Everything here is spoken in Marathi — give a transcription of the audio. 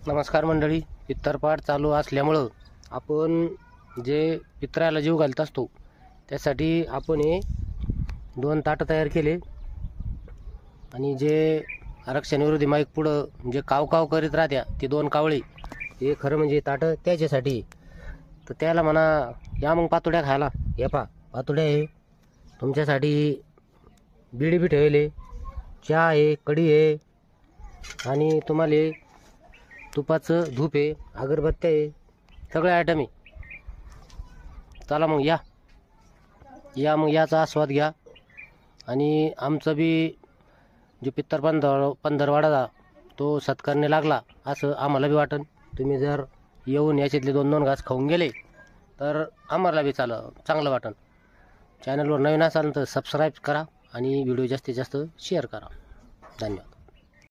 नमस्कार मंडळी. पित्तरपाठ चालू असल्यामुळं आपण जे पितराला जीव घालत असतो त्यासाठी आपण हे 2 ताटं तयार केले आणि जे आरक्षण विरोधी माईक पुढं जे काव काव करीत राहत्या ते 2 कावळे हे खरं म्हणजे ताटं त्याच्यासाठी. तर त्याला म्हणा या मग पातोड्या खायला. हे पा पातोड्या आहे तुमच्यासाठी, बिडी बी ठेवले, चहा आहे, कढी आहे आणि तुम्हाला तुपाचं धूप आहे, अगरबत्त्या आहे, सगळे आयटम आहे. चला मग या मग याचा आस्वाद घ्या. आणि आमचं बी जो पित्तर पंधरवाडा तो सत्कारने लागला असं आम्हाला बी वाटन. तुम्ही जर येऊन याच्यातले 2-2 घास खाऊन गेले तर आम्हाला बी चांगलं वाटन. चॅनलवर नवीन असाल तर सबस्क्राईब करा आणि व्हिडिओ जास्तीत जास्त शेअर करा. धन्यवाद.